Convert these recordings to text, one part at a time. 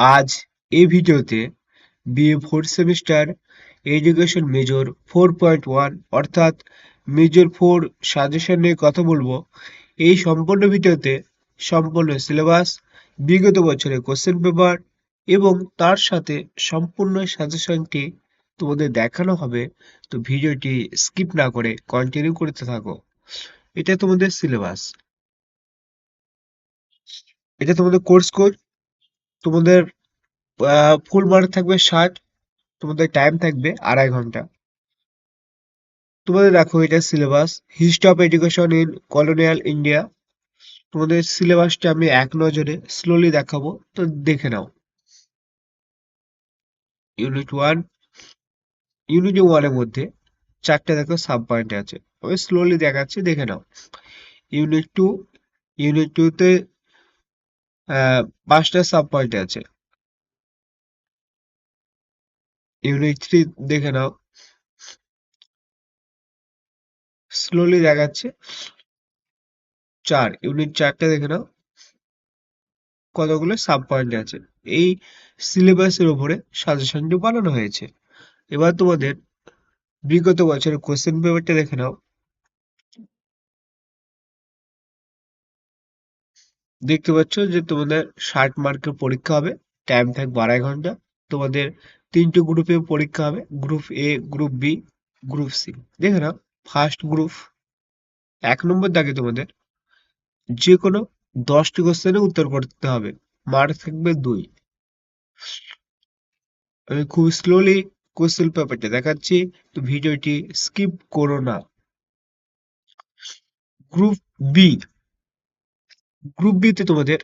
আজ এই ভিডিওতে BA fourth semester education major 4.1 অর্থাৎ মেজর 4 সাজেশন নিয়ে কথা বলবো। এই সম্পূর্ণ ভিডিওতে সম্পূর্ণ সিলেবাস, বিগত বছরের কোশ্চেন পেপার এবং তার সাথে সম্পূর্ণ সাজেশনটি তোমাদের দেখানো হবে। তো ভিডিওটি স্কিপ না করে কন্টিনিউ করতে থাকো। এটা তোমাদের সিলেবাস, এটা তোমাদের কোর্স কোড। তোমাদের ফুল মার্ক থাকবে 60, তোমাদের টাইম থাকবে 2.5 ঘন্টা। তোমাদের দেখো এটা syllabus, history of education in colonial India. তোমাদের সিলেবাসটা আমি এক নজরে স্লোলি দেখাবো, তো দেখে নাও। ইউনিট ওয়ান, ইউনিট ওয়ানের মধ্যে 4টে দেখো সাব পয়েন্ট আছে, আমি স্লোলি দেখাচ্ছি, দেখে নাও। ইউনিট টু, ইউনিট টুতে 5টা সাব পয়েন্ট আছে। ইউনিট থ্রি দেখে নাও, স্লোলি দেখাচ্ছে। ইউনিট 4টা দেখে নাও, কতগুলো সাব পয়েন্ট আছে। এই সিলেবাসের উপরে সাজেশনটি বানানো হয়েছে। এবার তোমাদের বিগত বছরের কোশ্চেন পেপারটা দেখে নাও। দেখতে পাচ্ছ যে তোমাদের 60 মার্কের পরীক্ষা হবে, টাইম থাকবে 2.5 ঘন্টা। তোমাদের 3টে গ্রুপে পরীক্ষা হবে, group A, group B, group C. দেখে নাও, ফার্স্ট গ্রুপ 1 নম্বর দাগে তোমাদের যে কোনো 10টি কোশ্চেনের উত্তর করতে হবে, মার্ক থাকবে 2। আমি খুব স্লোলি কোশ্চেন পেপারটা দেখাচ্ছি, তো ভিডিওটি স্কিপ করো না। গ্রুপ বি, গ্রুপ বি তে তোমাদের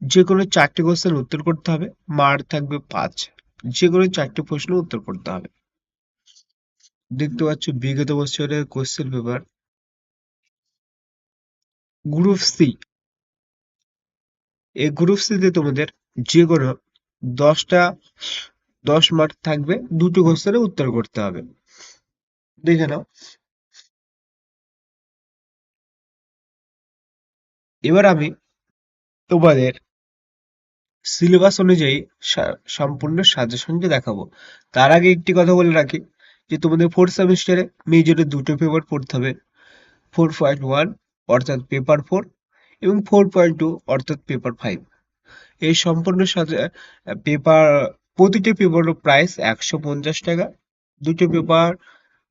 যে কোনো 4টে কোশ্চেন উত্তর করতে হবে, মার্ক থাকবে 5। যে কোনো 4টে প্রশ্ন উত্তর করতে হবে। দেখতে পাচ্ছ বিগত বছরের কোশ্চেন পেপার। গ্রুপ সি, এই গ্রুপ সি তে তোমাদের যে কোনো 10টা 10 মার্ক থাকবে, 2টো কোশ্চেনের উত্তর করতে হবে। দেখে নাও। এবার আমি তোমাদের সিলেবাস অনুযায়ী সম্পূর্ণ সাজেশনটি দেখাবো। তার আগে একটি কথা বলে রাখি যে তোমাদের ফোর্থ সেমিস্টারে মেজরে 2টো পেপার পড়তে হবে, 4.1 অর্থাৎ পেপার 4 এবং 4.2 অর্থাৎ পেপার 5। এই সম্পূর্ণ পেপার, প্রতিটি পেপারের প্রাইস 150 টাকা। 2টো পেপার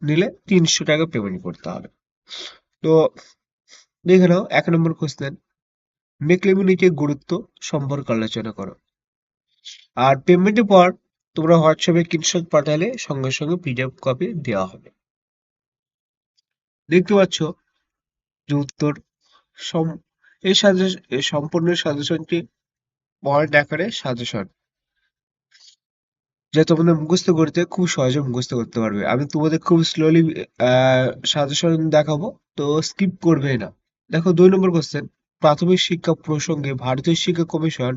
নিলে 300 টাকা পেমেন্ট করতে হবে। তো দেখে নাও, 1 নম্বর কোশ্চেন, মেকলেমিনিটির গুরুত্ব সম্পর্কে আলোচনা করো। আর পেমেন্টের পর তোমরা হোয়াটসঅ্যাপে স্ক্রিনশট পাঠালে সঙ্গে সঙ্গে পিডিএফ কপি দেওয়া হবে। দেখতে পাচ্ছ যে উত্তর সম- এই সম্পূর্ণ সাজেশনটি পয়েন্ট আকারে সাজেশন, যা তোমাদের মুখস্থ করতে খুব সহজে মুখস্থ করতে পারবে। আমি তোমাদের খুব স্লোলি সাজেশন দেখাবো, তো স্কিপ করবে না। দেখো 2 নম্বর কোশ্চেন, প্রাথমিক শিক্ষা প্রসঙ্গে ভারতীয় শিক্ষা কমিশন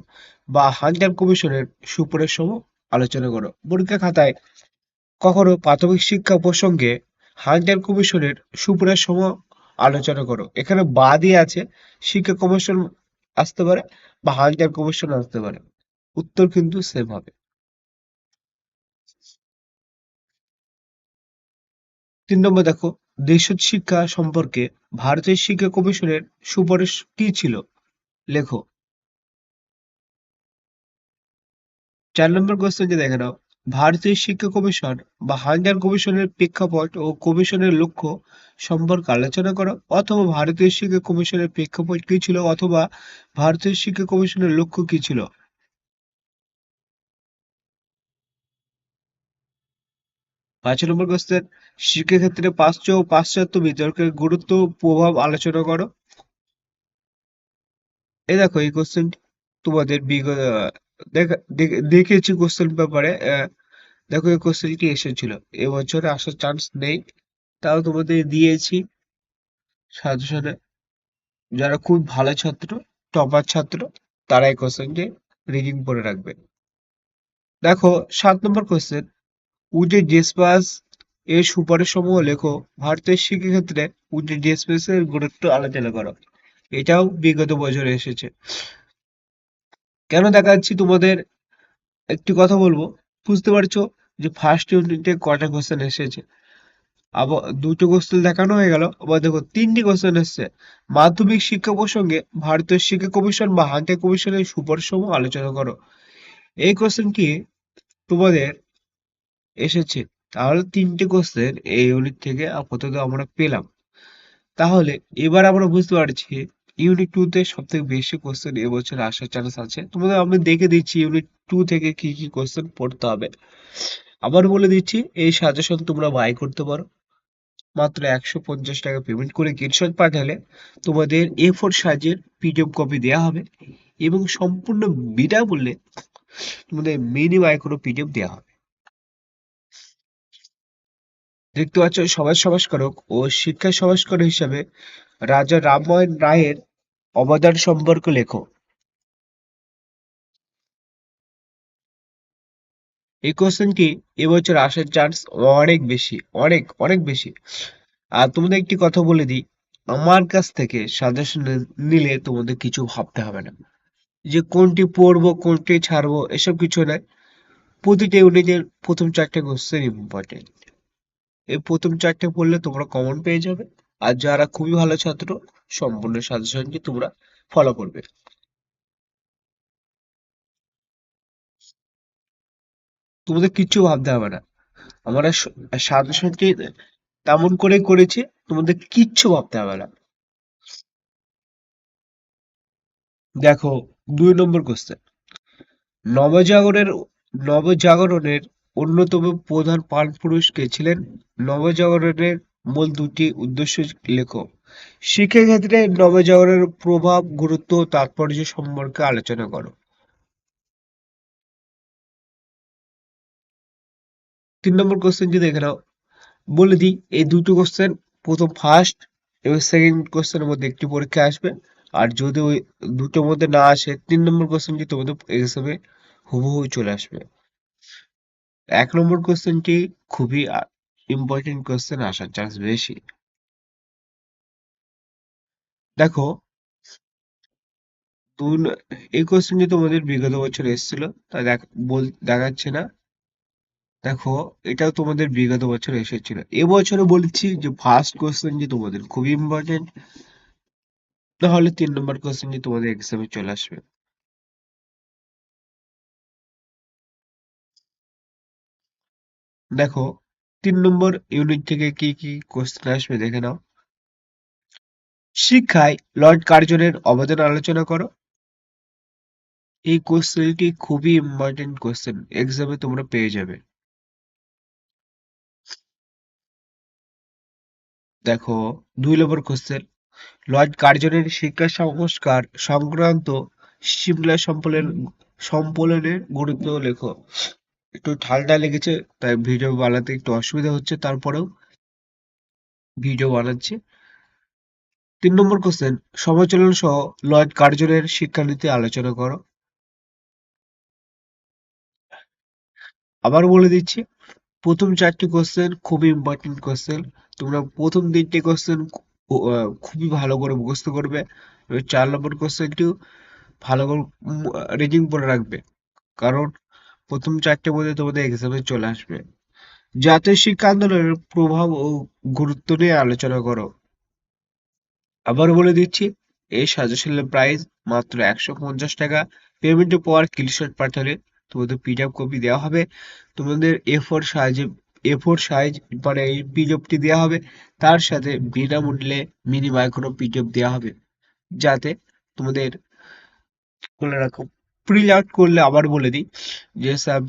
বা হান্টার কমিশনের সুপারিশ সমূহ আলোচনা করো। পরীক্ষা খাতায় কখনো প্রাথমিক শিক্ষা প্রসঙ্গে হান্টার কমিশনের সুপারিশ সমূহ আলোচনা করো, এখানে বা দিয়ে আছে, শিক্ষা কমিশন আসতে পারে বা হান্টার কমিশন আসতে পারে, উত্তর কিন্তু সেম হবে। 3 নম্বর দেখো, দেশজ শিক্ষা সম্পর্কে ভারতের শিক্ষা কমিশনের সুপারিশ কি ছিল, লেখো। 4 নম্বর কোশ্চেনটি দেখে নাও, ভারতীয় শিক্ষা কমিশন বা হান্টার কমিশনের প্রেক্ষাপট ও কমিশনের লক্ষ্য সম্পর্কে আলোচনা করো, অথবা ভারতীয় শিক্ষা কমিশনের প্রেক্ষাপট কি ছিল, অথবা ভারতীয় শিক্ষা কমিশনের লক্ষ্য কি ছিল। 5 নম্বর কোশ্চেন, শিক্ষাক্ষেত্রে প্রাচ্য ও পাশ্চাত্য বিতর্কের গুরুত্ব ও প্রভাব আলোচনা করো। এই দেখো এই কোশ্চেনটি তোমাদের বিগত দেখেছি কোশ্চেন পেপারে। দেখো এই কোশ্চেনটি এসেছিল, এবছরে আসার চান্স নেই, তাও তোমাদের দিয়েছি সাজেশনে। যারা খুব ভালো ছাত্র, টপার ছাত্র, তারা এই কোশ্চেনটি রিডিং করে রাখবে। দেখো 7 নম্বর কোশ্চেন, উডে ডেসপাস এর সুপারিশ সমূহ লেখো। ভারতের শিক্ষাক্ষেত্রে উডে ডেসপাসের গুরুত্ব আলোচনা করো। এটাও বিগত বছরে এসেছে। কেন দেখাচ্ছি তোমাদের, একটি কথা বলবো, বুঝতে পারছো যে ফার্স্ট ইউনিটে কটা কোশ্চেন এসেছে? আবার দুটো কোশ্চেন দেখানো হয়ে গেল, আবার দেখো তিনটি কোশ্চেন এসেছে। মাধ্যমিক শিক্ষা প্রসঙ্গে ভারতীয় শিক্ষা কমিশন বা হান্টার কমিশনের সুপারিশসমূহ আলোচনা করো। এই কোশ্চেনটি তোমাদের এসেছে। তাহলে তিনটে কোশ্চেন এই ইউনিট থেকে আপাতত আমরা পেলাম। তাহলে এবার আমরা বুঝতে পারছি ইউনিট টু তে সব থেকে বেশি কোশ্চেন এবছর আসার চান্স আছে। তোমাদের আমি দেখে দিচ্ছি ইউনিট টু থেকে কি কি কোশ্চেন পড়তে হবে। আবার বলে দিচ্ছি, এই সাজেশন তোমরা বাই করতে পারো। মাত্র 150 টাকা পেমেন্ট করে স্ক্রিনশট পাঠালে তোমাদের A4 সাইজের পিডিএফ কপি দেওয়া হবে এবং সম্পূর্ণ বিনামূল্যে তোমাদের মিনি মাইক্রো পিডিএফ দেওয়া হবে। দেখতে পাচ্ছ সমাজ সংস্কারক ও শিক্ষা সংস্কারক হিসাবে রাজা রামমোহন রায়ের অবদান সম্পর্কে লেখো। এই কোশ্চেনটি এবছর আসার চান্স অনেক বেশি, অনেক অনেক বেশি। আর তোমাদের একটি কথা বলে দিই, আমার কাছ থেকে সাজেশন নিলে তোমাদের কিছু ভাবতে হবে না যে কোনটি পড়বো কোনটি ছাড়বো, এসব কিছু নাই। প্রতিটা ইউনিটের প্রথম চারটে কোশ্চেন ইম্পর্টেন্ট। এই প্রথম চারটে পড়লে তোমরা কমন পেয়ে যাবে। আর যারা খুবই ভালো ছাত্র, সম্পূর্ণ সাজেশনটি তোমরা ফলো করবে। তোমাদের কিচ্ছু ভাবতে হবে না, আমরা সাজেশনটি তেমন করেই করেছি, তোমাদের কিচ্ছু ভাবতে হবে না। দেখো, 2 নম্বর কোশ্চেন, নবজাগরণের নবজাগরণের অন্যতম প্রধান প্রাণপুরুষ কে ছিলেন? নবজাগরণের মূল দুটি উদ্দেশ্য লেখো। শিক্ষাক্ষেত্রে নবজাগরণের প্রভাব, গুরুত্ব ও তাৎপর্য সম্পর্কে আলোচনা করো। 3 নম্বর কোশ্চেনটি দেখে নাও। বলে দিই, এই দুটো কোশ্চেন প্রথম ফার্স্ট এবং সেকেন্ড কোশ্চেনের মধ্যে একটি পরীক্ষা আসবে। আর যদি ওই দুটোর মধ্যে না আসে, 3 নম্বর কোশ্চেনটি তোমাদের এক্সামে হুবহু চলে আসবে। 1 নম্বর কোশ্চেনটি খুবই ইম্পর্টেন্ট কোশ্চেন, আসার চান্স বেশি। দেখো, এই কোশ্চেনটি তোমাদের বিগত বছর এসেছিল, তা দেখাচ্ছে না। দেখো, এটাও তোমাদের বিগত বছর এসেছিল। এবছরে বলছি যে ফার্স্ট কোশ্চেনটি তোমাদের খুবই ইম্পর্টেন্ট, নাহলে 3 নম্বর কোশ্চেনটি তোমাদের এক্সামে চলে আসবে। দেখো, 3 নম্বর ইউনিট থেকে কি কি কোশ্চেন আসবে দেখে নাও। শিক্ষায় লর্ড কার্জনের অবদান আলোচনা করো। এই কোশ্চেনটি খুবই ইম্পর্টেন্ট কোশ্চেন, এক্সামে তোমরা পেয়ে যাবে। দেখো, 2 নম্বর কোশ্চেন, লর্ড কার্জনের শিক্ষা সংস্কার সংক্রান্ত সিমলা সম্মেলনের গুরুত্ব লেখো। একটু ঠান্ডা লেগেছে, তাই ভিডিও বানাতে একটু অসুবিধা হচ্ছে, তারপরেও ভিডিও বানাচ্ছি। 3 নম্বর কোশ্চেন, সমালোচনা সহ লর্ড কার্জনের শিক্ষানীতি আলোচনা করো। আবার বলে দিচ্ছি, প্রথম চারটি কোশ্চেন খুবই ইম্পর্টেন্ট কোশ্চেন। তোমরা প্রথম তিনটে কোশ্চেন খুবই ভালো করে মুখস্থ করবে। এবার 4 নম্বর কোশ্চেনটিও ভালো করে রিডিং করে রাখবে, কারণ প্রথম চারটে মধ্যে তোমাদের এক্সামে চলে আসবে। জাতীয় শিক্ষা আন্দোলনের প্রভাব ও গুরুত্ব নিয়ে আলোচনা করো। আবার বলে দিচ্ছি, এই সাজেশনের প্রাইস মাত্র 150 টাকা। পেমেন্টের পর স্ক্রিনশট পাঠালে তোমাদের পিডিএফ কপি দেওয়া হবে। তোমাদের A4 সাইজ মানে এই পিডিএফটি দেওয়া হবে। তার সাথে বিনামূল্যে মিনি মাইক্রো পিডিএফ দেওয়া হবে, যাতে তোমাদের বলে রাখো, প্রিন্ট আউট করলে আবার বলে দিই যে স্যার,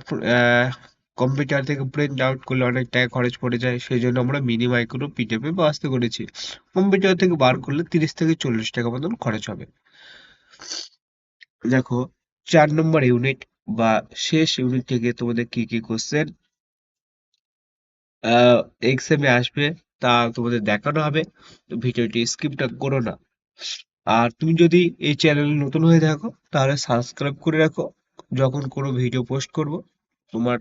কম্পিউটার থেকে প্রিন্ট আউট করলে অনেক টাকা খরচ পড়ে যায়, সেই জন্য আমরা মিনি মাইক্রো পিডিএফে ব্যবস্থা করেছি। কম্পিউটার থেকে বার করলে 30 থেকে 40 টাকা মতন খরচ হবে। দেখো, 4 নম্বর ইউনিট বা শেষ ইউনিট থেকে তোমাদের কি কি কোশ্চেন এক্সামে আসবে তা তোমাদের দেখানো হবে, তো ভিডিওটি স্কিপটা করো না। আর তুমি যদি এই চ্যানেলে নতুন হয়ে থাকো তাহলে সাবস্ক্রাইব করে রাখো, যখন কোনো ভিডিও পোস্ট করব তোমার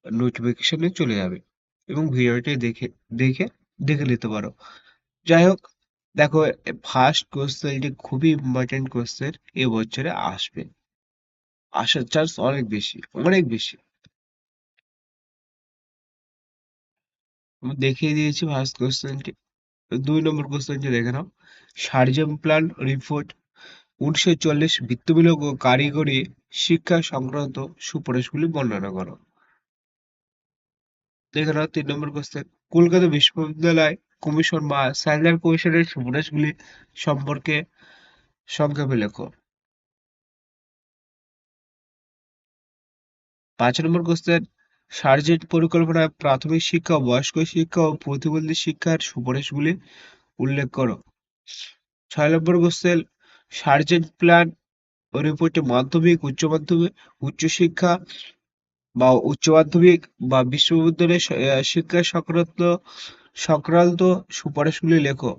নোটিফিকেশনে চলে যাবে এবং ভিডিওটি দেখে দেখে দেখে নিতে পারো। যাই হোক, দেখো, ফার্স্ট কোশ্চেনটি খুবই ইম্পর্টেন্ট কোশ্চেন এবছরে আসবে। আসার চান্স অনেক বেশি, অনেক বেশি। আমি দেখিয়ে দিয়েছি ফার্স্ট কোশ্চেনটি। 2 নম্বর কোশ্চেনটি দেখে নাও। সার্জেম প্ল্যান রিপোর্ট 1940 বৃত্তিমূলক ও কারিগরি শিক্ষা সংক্রান্ত সুপারিশগুলি বর্ণনা করো। দেখে নাও 3 নম্বর কোশ্চেন। কলকাতা বিশ্ববিদ্যালয় কমিশন বা স্যাডলার কমিশনের সুপারিশগুলি সম্পর্কে সংক্ষেপে লেখো। 5 নম্বর কোশ্চেন। সার্জেন্ট পরিকল্পনায় প্রাথমিক শিক্ষা, বয়স্ক শিক্ষা ও প্রতিবন্ধী শিক্ষার সুপারিশগুলি উল্লেখ করো। 6 নম্বর কোশ্চেন। সার্জেন্ট প্ল্যান রিপোর্টে মাধ্যমিক, উচ্চ মাধ্যমিক, উচ্চশিক্ষা বা উচ্চ মাধ্যমিক বা বিশ্ববিদ্যালয় শিক্ষা সংক্রান্ত সুপারিশগুলি লেখো।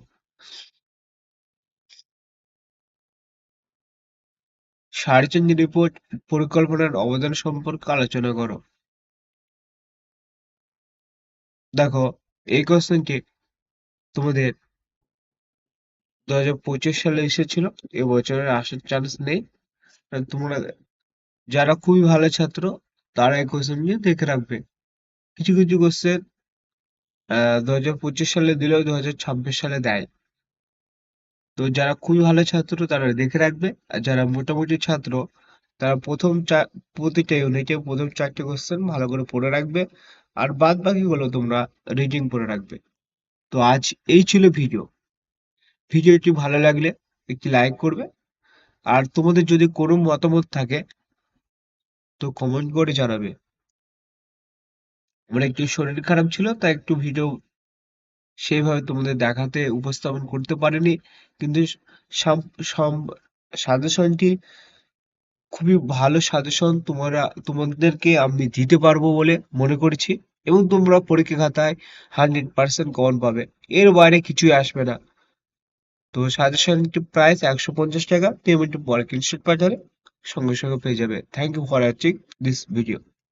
সার্জেন্ট রিপোর্ট পরিকল্পনার অবদান সম্পর্কে আলোচনা করো। দেখো, এই কোশ্চেনটি তোমাদের 2025 সালে এসেছিল, এবছরের আসার চান্স নেই। তোমরা যারা খুবই ভালো ছাত্র তারা এই কোশ্চেনটি দেখে রাখবে। কিছু কিছু কোশ্চেন 2025 সালে দিলেও 2026 সালে দেয়। তো যারা খুবই ভালো ছাত্র তারা দেখে রাখবে, আর যারা মোটামুটি ছাত্র তারা প্রতিটা ইউনিটে প্রথম 4টে কোশ্চেন ভালো করে পড়ে রাখবে, আর বাদ বাকিগুলো তোমরা রিডিং করে রাখবে। তো আজ এই ছিল ভিডিওটি ভালো লাগলে একটি লাইক করবে, আর তোমাদের যদি কোনো মতামত থাকে তো কমেন্ট করে জানাবে। আমার একটু শরীর খারাপ ছিল তাই একটু ভিডিও সেইভাবে তোমাদের দেখাতে উপস্থাপন করতে পারিনি, কিন্তু সাজেশনটি খুবই ভালো সাজেশন তোমাদেরকে আমি দিতে পারবো বলে মনে করছি, এবং তোমরা পরীক্ষা খাতায় 100% কমন পাবে, এর বাইরে কিছুই আসবে না। তো সাজেশনটি প্রাইস 150 টাকা, পেমেন্ট পরে স্ক্রিনশট পাঠালে সঙ্গে সঙ্গে পেয়ে যাবে। Thank you for watching this video.